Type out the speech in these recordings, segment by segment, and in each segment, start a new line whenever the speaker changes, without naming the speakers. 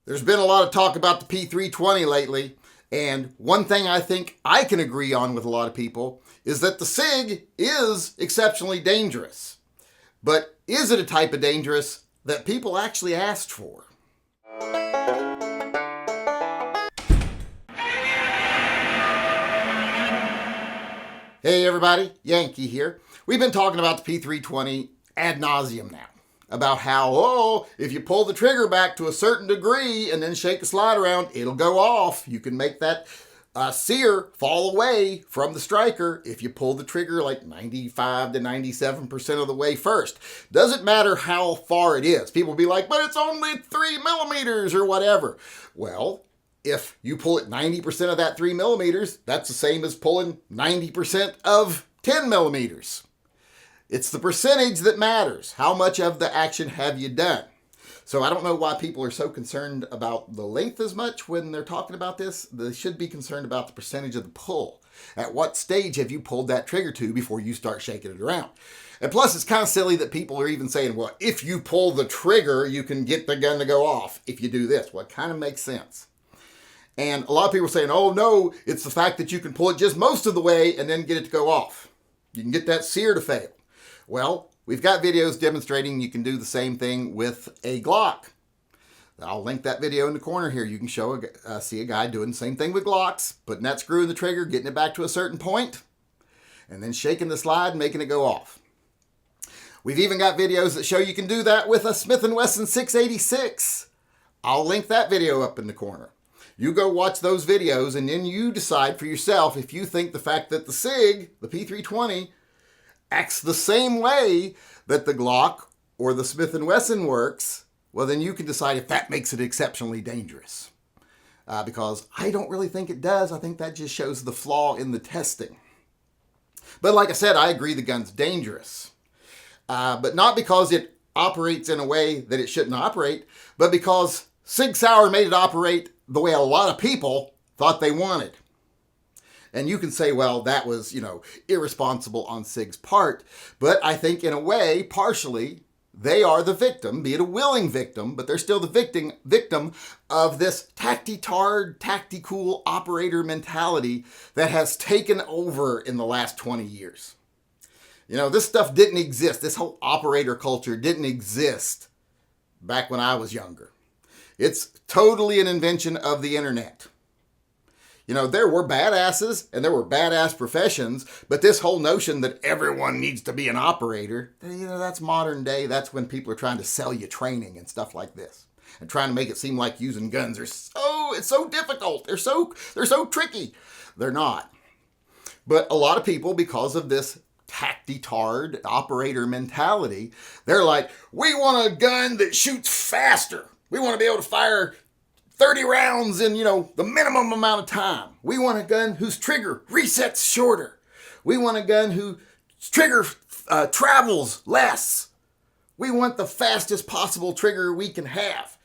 There's been a lot of talk about the P320 lately, and one thing I think I can agree on with a lot of people is that the SIG is exceptionally dangerous. But is it a type of dangerous that people actually asked for? Hey everybody, Yankee here. We've been talking about the P320 ad nauseum now. About how, if you pull the trigger back to a certain degree and then shake the slide around, it'll go off. You can make that sear fall away from the striker if you pull the trigger like 95 to 97% of the way first. Doesn't matter how far it is. People will be like, but it's only 3 millimeters or whatever. Well, if you pull it 90% of that 3 millimeters, that's the same as pulling 90% of 10 millimeters. It's the percentage that matters. How much of the action have you done? So I don't know why people are so concerned about the length as much when they're talking about this. They should be concerned about the percentage of the pull. At what stage have you pulled that trigger to before you start shaking it around? And plus, it's kind of silly that people are even saying, well, if you pull the trigger, you can get the gun to go off if you do this. Well, it kind of makes sense. And a lot of people are saying, oh no, it's the fact that you can pull it just most of the way and then get it to go off. You can get that sear to fail. Well, we've got videos demonstrating you can do the same thing with a Glock. I'll link that video in the corner here. You can see a guy doing the same thing with Glocks, putting that screw in the trigger, getting it back to a certain point, and then shaking the slide and making it go off. We've even got videos that show you can do that with a Smith & Wesson 686. I'll link that video up in the corner. You go watch those videos and then you decide for yourself if you think the fact that the SIG, the P320, acts the same way that the Glock or the Smith & Wesson works, well then you can decide if that makes it exceptionally dangerous. Because I don't really think it does. I think that just shows the flaw in the testing. But like I said, I agree the gun's dangerous. But not because it operates in a way that it shouldn't operate, but because Sig Sauer made it operate the way a lot of people thought they wanted. And you can say, well, that was, irresponsible on SIG's part. But I think in a way, partially, they are the victim, be it a willing victim, but they're still the victim of this tacti-tard, tacti-cool operator mentality that has taken over in the last 20 years. This stuff didn't exist. This whole operator culture didn't exist back when I was younger. It's totally an invention of the internet. There were badasses and there were badass professions, but this whole notion that everyone needs to be an operator, that's modern day. That's when people are trying to sell you training and stuff like this and trying to make it seem like using guns it's so difficult. They're so tricky. They're not. But a lot of people, because of this tacti-tard operator mentality, they're like, we want a gun that shoots faster. We want to be able to fire 30 rounds in, the minimum amount of time. We want a gun whose trigger resets shorter. We want a gun whose trigger travels less. We want the fastest possible trigger we can have.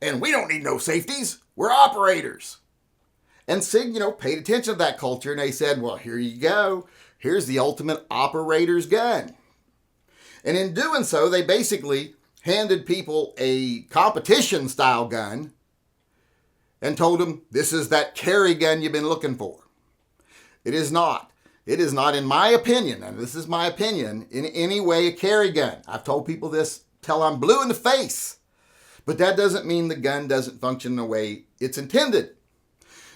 And we don't need no safeties. We're operators. And SIG, paid attention to that culture and they said, well, here you go. Here's the ultimate operator's gun. And in doing so, they basically handed people a competition style gun and told them, this is that carry gun you've been looking for. It is not. It is not, in my opinion, and this is my opinion, in any way a carry gun. I've told people this till I'm blue in the face. But that doesn't mean the gun doesn't function the way it's intended.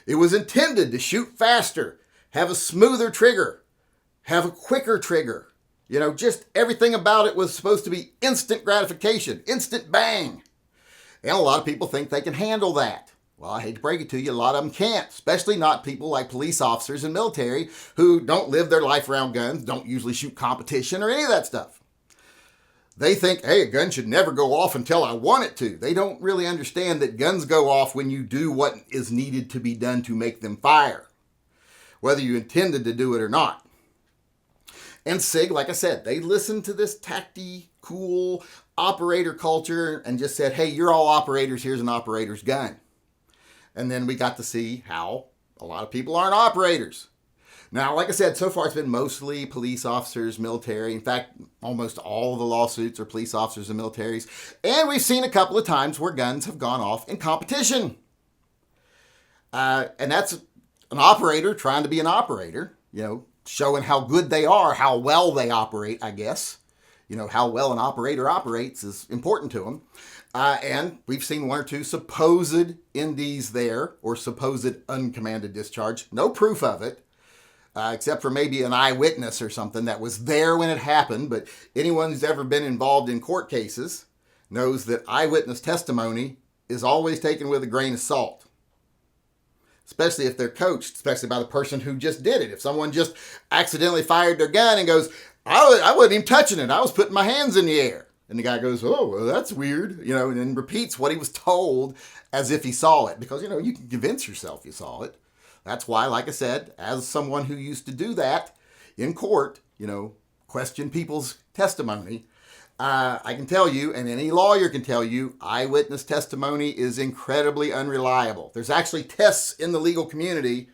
It was intended to shoot faster, have a smoother trigger, have a quicker trigger. Just everything about it was supposed to be instant gratification, instant bang. And a lot of people think they can handle that. Well, I hate to break it to you, a lot of them can't, especially not people like police officers and military who don't live their life around guns, don't usually shoot competition or any of that stuff. They think, hey, a gun should never go off until I want it to. They don't really understand that guns go off when you do what is needed to be done to make them fire, whether you intended to do it or not. And SIG, like I said, they listened to this cool operator culture and just said, hey, you're all operators, here's an operator's gun. And then we got to see how a lot of people aren't operators. Now, like I said, so far it's been mostly police officers, military. In fact, almost all of the lawsuits are police officers and militaries. And we've seen a couple of times where guns have gone off in competition. And that's an operator trying to be an operator, showing how good they are, how well they operate, I guess. How well an operator operates is important to them. And we've seen one or two supposed NDs there, or supposed uncommanded discharge. No proof of it, except for maybe an eyewitness or something that was there when it happened. But anyone who's ever been involved in court cases knows that eyewitness testimony is always taken with a grain of salt. Especially if they're coached, especially by the person who just did it. If someone just accidentally fired their gun and goes, I wasn't even touching it, I was putting my hands in the air. And the guy goes, oh, well, that's weird, and then repeats what he was told as if he saw it. Because, you can convince yourself you saw it. That's why, like I said, as someone who used to do that in court, question people's testimony, I can tell you, and any lawyer can tell you, eyewitness testimony is incredibly unreliable. There's actually tests in the legal community,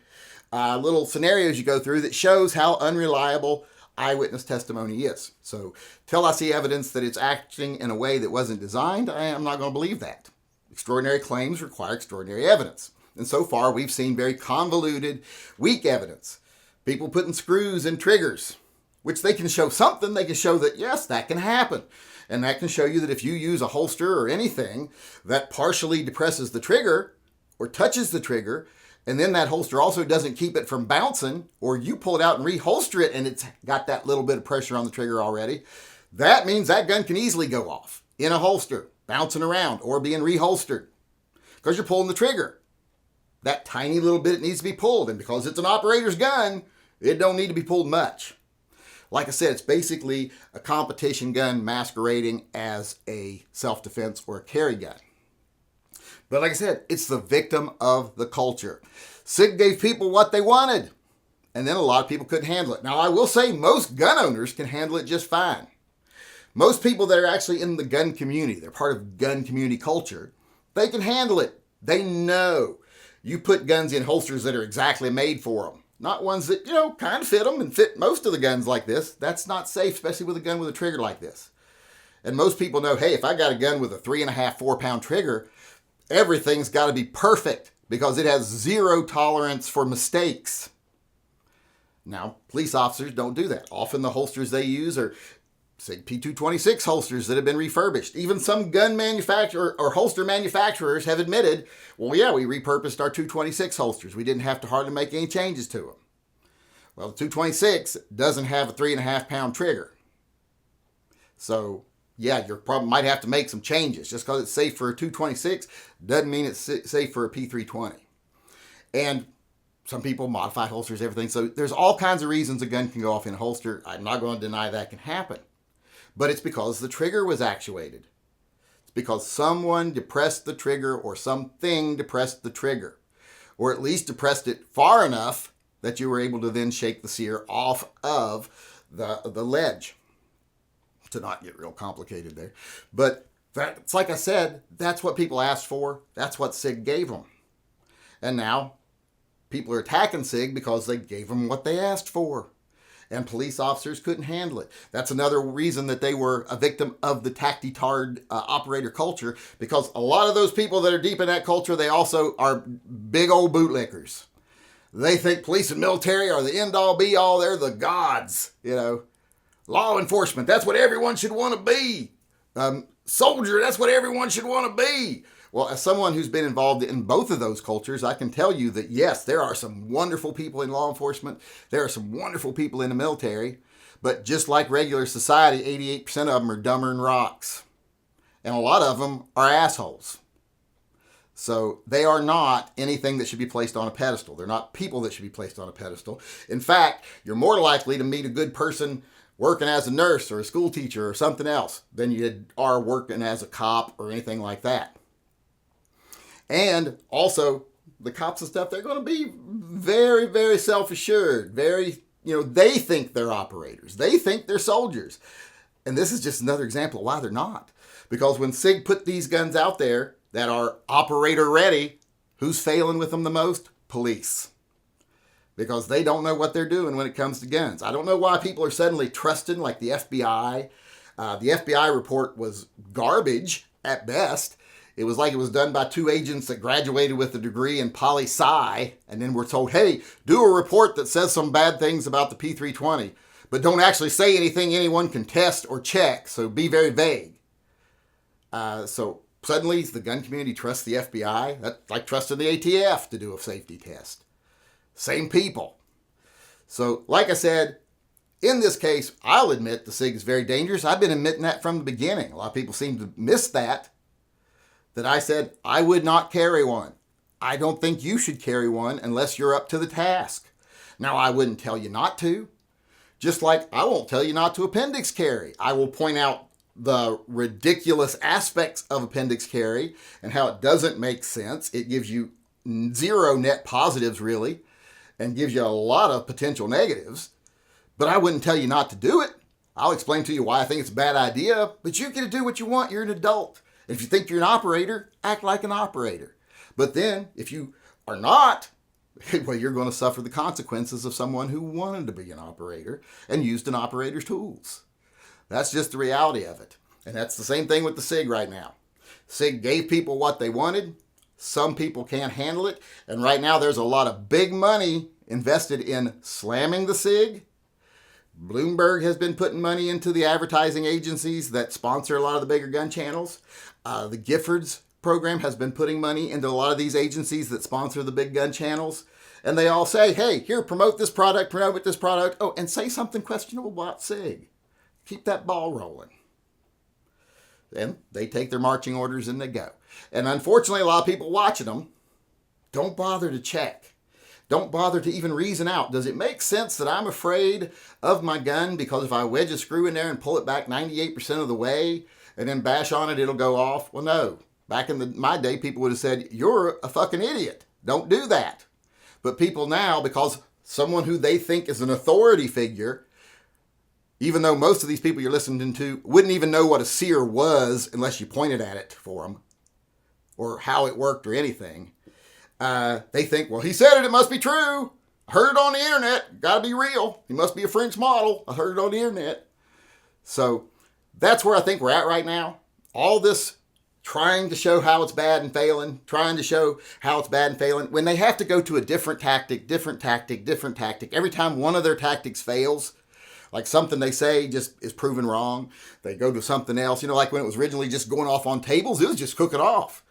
little scenarios you go through that shows how unreliable eyewitness testimony is. So till I see evidence that it's acting in a way that wasn't designed, I am not going to believe that. Extraordinary claims require extraordinary evidence. And so far, we've seen very convoluted, weak evidence. People putting screws in triggers, which they can show something. They can show that, yes, that can happen. And that can show you that if you use a holster or anything that partially depresses the trigger or touches the trigger, and then that holster also doesn't keep it from bouncing, or you pull it out and reholster it and it's got that little bit of pressure on the trigger already, that means that gun can easily go off in a holster, bouncing around or being reholstered because you're pulling the trigger. That tiny little bit needs to be pulled, and because it's an operator's gun, it don't need to be pulled much. Like I said, it's basically a competition gun masquerading as a self-defense or a carry gun. But like I said, it's the victim of the culture. SIG gave people what they wanted, and then a lot of people couldn't handle it. Now, I will say most gun owners can handle it just fine. Most people that are actually in the gun community, they're part of gun community culture, they can handle it. They know. You put guns in holsters that are exactly made for them. Not ones that, kind of fit them and fit most of the guns like this. That's not safe, especially with a gun with a trigger like this. And most people know, hey, if I got a gun with a 3.5, 4-pound trigger, everything's got to be perfect because it has zero tolerance for mistakes. Now, police officers don't do that. Often the holsters they use are SIG P320 holsters that have been refurbished. Even some gun manufacturer or holster manufacturers have admitted, well, yeah, we repurposed our 226 holsters. We didn't have to hardly make any changes to them. Well, the 226 doesn't have a 3.5-pound trigger. So, yeah, you probably might have to make some changes. Just because it's safe for a 226 doesn't mean it's safe for a P320. And some people modify holsters, everything. So there's all kinds of reasons a gun can go off in a holster. I'm not going to deny that can happen. But it's because the trigger was actuated. It's because someone depressed the trigger or something depressed the trigger. Or at least depressed it far enough that you were able to then shake the sear off of the ledge. To not get real complicated there. But it's like I said, that's what people asked for. That's what SIG gave them. And now people are attacking SIG because they gave them what they asked for. And police officers couldn't handle it. That's another reason that they were a victim of the tack-tard operator culture, because a lot of those people that are deep in that culture, they also are big old bootlickers. They think police and military are the end-all, be-all. They're the gods, Law enforcement, that's what everyone should want to be. Soldier, that's what everyone should want to be. Well, as someone who's been involved in both of those cultures, I can tell you that, yes, there are some wonderful people in law enforcement. There are some wonderful people in the military. But just like regular society, 88% of them are dumber than rocks. And a lot of them are assholes. So they are not anything that should be placed on a pedestal. They're not people that should be placed on a pedestal. In fact, you're more likely to meet a good person working as a nurse or a school teacher or something else than you are working as a cop or anything like that. And also, the cops and stuff, they're going to be very, very self-assured. Very, they think they're operators. They think they're soldiers. And this is just another example of why they're not. Because when SIG put these guns out there that are operator ready, who's failing with them the most? Police. because they don't know what they're doing when it comes to guns. I don't know why people are suddenly trusting like the FBI. The FBI report was garbage at best. It was like it was done by two agents that graduated with a degree in poli-sci, and then we're told, hey, do a report that says some bad things about the P320, but don't actually say anything anyone can test or check, so be very vague. So suddenly the gun community trusts the FBI. That's like trusting the ATF to do a safety test. Same people. So like I said, in this case, I'll admit the SIG is very dangerous. I've been admitting that from the beginning. A lot of people seem to miss that I said I would not carry one. I don't think you should carry one unless you're up to the task. Now, I wouldn't tell you not to, just like I won't tell you not to appendix carry. I will point out the ridiculous aspects of appendix carry and how it doesn't make sense. It gives you zero net positives, really, and gives you a lot of potential negatives. But I wouldn't tell you not to do it. I'll explain to you why I think it's a bad idea, but you get to do what you want. You're an adult. If you think you're an operator, act like an operator. But then, if you are not, well, you're going to suffer the consequences of someone who wanted to be an operator and used an operator's tools. That's just the reality of it. And that's the same thing with the SIG right now. SIG gave people what they wanted. Some people can't handle it. And right now, there's a lot of big money invested in slamming the SIG. Bloomberg has been putting money into the advertising agencies that sponsor a lot of the bigger gun channels. The Giffords program has been putting money into a lot of these agencies that sponsor the big gun channels. And they all say, hey, here, promote this product, promote this product. Oh, and say something questionable about SIG. Keep that ball rolling. Then they take their marching orders and they go. And unfortunately, a lot of people watching them don't bother to check. Don't bother to even reason out. Does it make sense that I'm afraid of my gun because if I wedge a screw in there and pull it back 98% of the way and then bash on it, it'll go off? Well, no. Back in my day, people would have said, you're a fucking idiot. Don't do that. But people now, because someone who they think is an authority figure, even though most of these people you're listening to wouldn't even know what a sear was unless you pointed at it for them or how it worked or anything, they think, well, he said it, it must be true. I heard it on the internet. Got to be real. He must be a French model. I heard it on the internet. So that's where I think we're at right now. All this trying to show how it's bad and failing, when they have to go to a different tactic. Every time one of their tactics fails, like something they say just is proven wrong, they go to something else. You know, like when it was originally just going off on tables, it was just cooking off.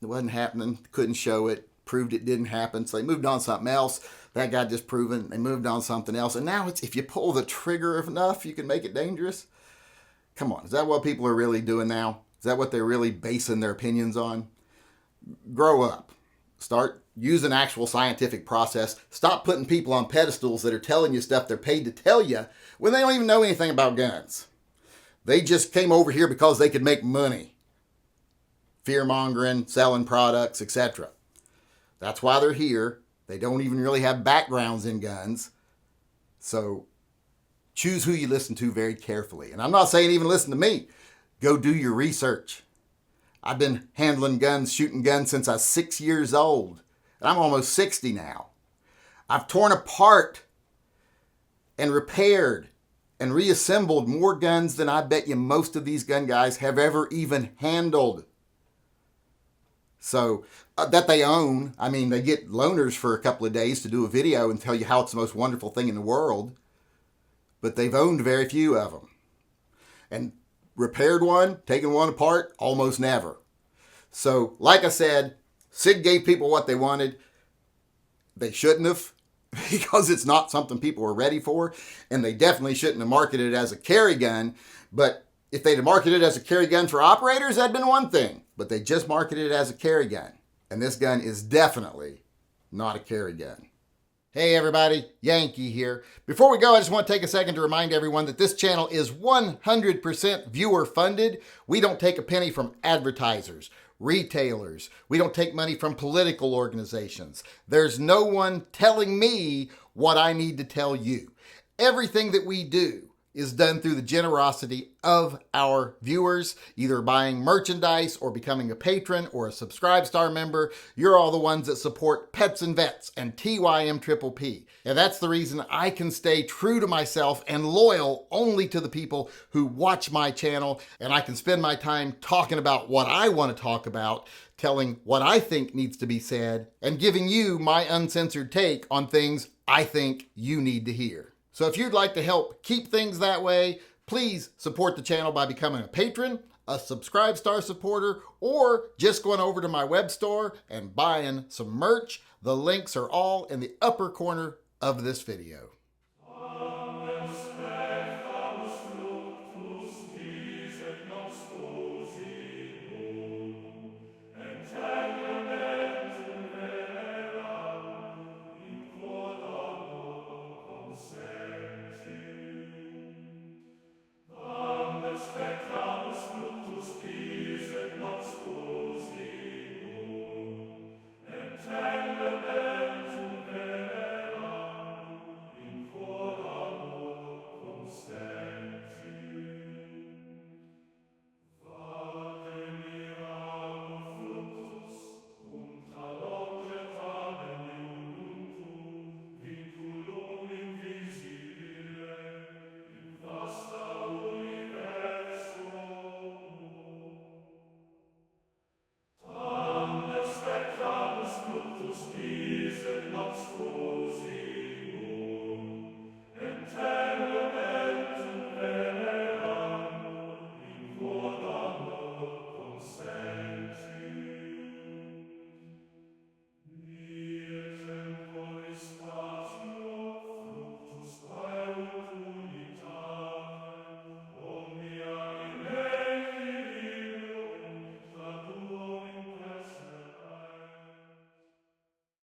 It wasn't happening, couldn't show it, proved it didn't happen, so they moved on to something else. That got disproven, they moved on to something else, and now it's if you pull the trigger enough, you can make it dangerous. Come on, is that what people are really doing now? Is that what they're really basing their opinions on? Grow up. Start using actual scientific process. Stop putting people on pedestals that are telling you stuff they're paid to tell you when they don't even know anything about guns. They just came over here because they could make money. Fear-mongering, selling products, etc. That's why they're here. They don't even really have backgrounds in guns. So choose who you listen to very carefully. And I'm not saying even listen to me. Go do your research. I've been handling guns, shooting guns since I was 6 years old. And I'm almost 60 now. I've torn apart and repaired and reassembled more guns than I bet you most of these gun guys have ever even handled. So, that they own. I mean, they get loaners for a couple of days to do a video and tell you how it's the most wonderful thing in the world. But they've owned very few of them. And repaired one, taken one apart, almost never. So, like I said, SIG gave people what they wanted. They shouldn't have, because it's not something people are ready for. And they definitely shouldn't have marketed it as a carry gun. But if they'd have marketed it as a carry gun for operators, that'd been one thing. But they just marketed it as a carry gun. And this gun is definitely not a carry gun. Hey everybody, Yankee here. Before we go, I just want to take a second to remind everyone that this channel is 100% viewer funded. We don't take a penny from advertisers, retailers. We don't take money from political organizations. There's no one telling me what I need to tell you. Everything that we do is done through the generosity of our viewers, either buying merchandise or becoming a patron or a Subscribe Star member. You're all the ones that support Pets and Vets and TYMP. And that's the reason I can stay true to myself and loyal only to the people who watch my channel. And I can spend my time talking about what I want to talk about, telling what I think needs to be said, and giving you my uncensored take on things I think you need to hear. So if you'd like to help keep things that way, please support the channel by becoming a patron, a Subscribe Star supporter, or just going over to my web store and buying some merch. The links are all in the upper corner of this video.